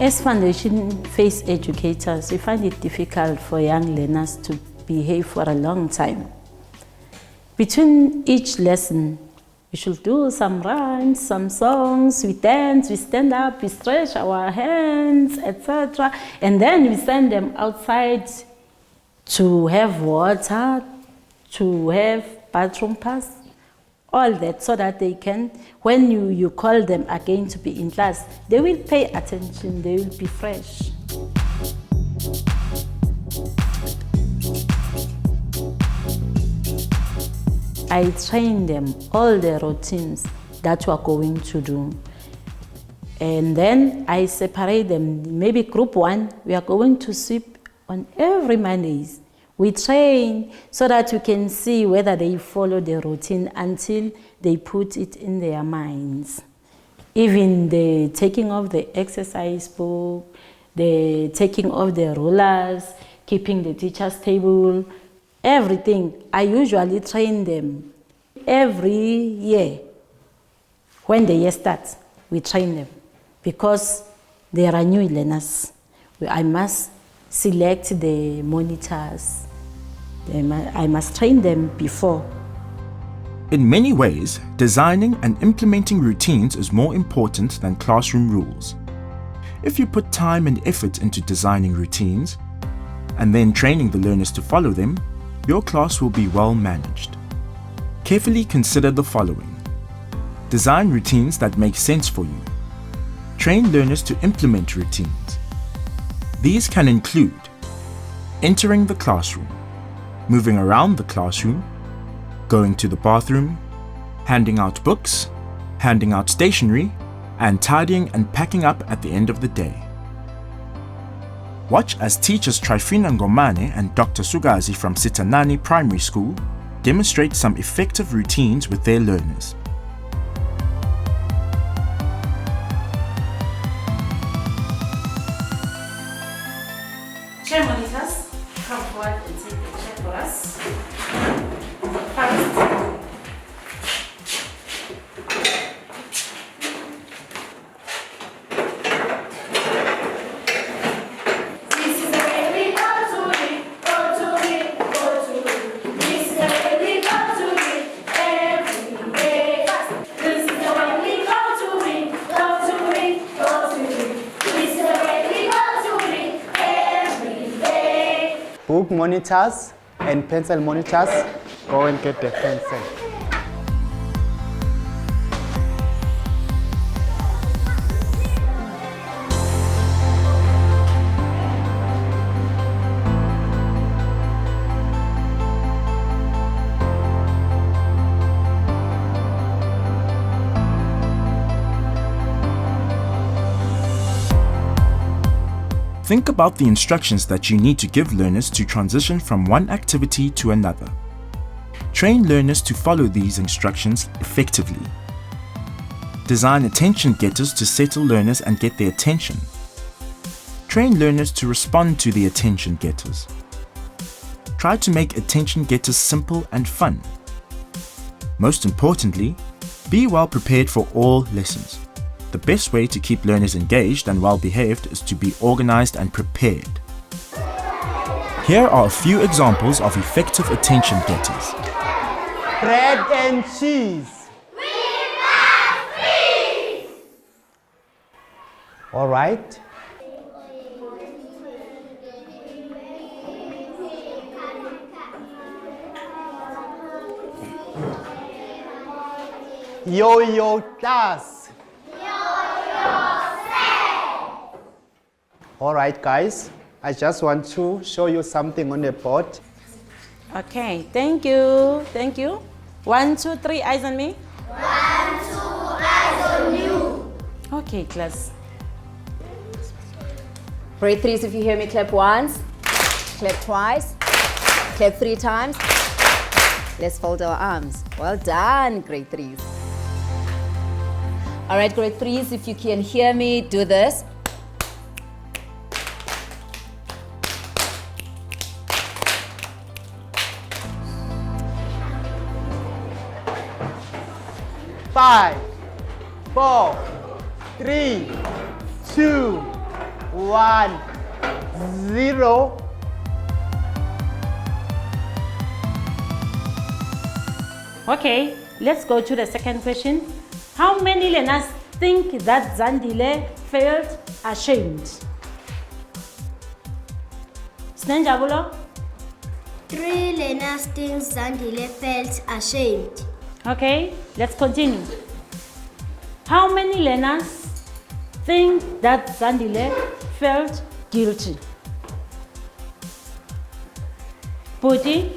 As foundation phase educators, we find it difficult for young learners to behave for a long time. Between each lesson, we should do some rhymes, some songs, we dance, we stand up, we stretch our hands, etc. And then we send them outside to have water, to have bathroom pass, all that, so that they can, when you call them again to be in class, they will pay attention, they will be fresh. I train them all the routines that we are going to do. And then I separate them. Maybe group 1, we are going to sweep on every Mondays. We train so that you can see whether they follow the routine until they put it in their minds. Even the taking of the exercise book, the taking of the rulers, keeping the teacher's table, everything. I usually train them every year. When the year starts, we train them because they are new learners. I must select the monitors. I must train them before. In many ways, designing and implementing routines is more important than classroom rules. If you put time and effort into designing routines and then training the learners to follow them, your class will be well managed. Carefully consider the following. Design routines that make sense for you. Train learners to implement routines. These can include entering the classroom, moving around the classroom, going to the bathroom, handing out books, handing out stationery, and tidying and packing up at the end of the day. Watch as teachers Trifina Ngomane and Dr. Sugazi from Sitanani Primary School demonstrate some effective routines with their learners. Chair monitors, come forward and take the chair for us. First, book monitors and pencil monitors, go and get the pencil. Think about the instructions that you need to give learners to transition from one activity to another. Train learners to follow these instructions effectively. Design attention getters to settle learners and get their attention. Train learners to respond to the attention getters. Try to make attention getters simple and fun. Most importantly, be well prepared for all lessons. The best way to keep learners engaged and well behaved is to be organized and prepared. Here are a few examples of effective attention getters. Bread and cheese. We must freeze. All right. Yo-yo class. All right, guys, I just want to show you something on the board. okay, thank you, thank you. 1, 2, 3, eyes on me. 1, 2, eyes on you. Okay, class. Grade 3s, if you hear me, clap once, clap twice, clap 3 times. Let's fold our arms. Well done, grade 3s. All right, grade 3s, if you can hear me, do this. 5, 4, 3, 2, 1, 0. Okay, let's go to the second question. How many learners think that Zandile felt ashamed? Snenjabulo? 3 learners think Zandile felt ashamed. Okay, let's continue. How many learners think that Zandile felt guilty? Puti?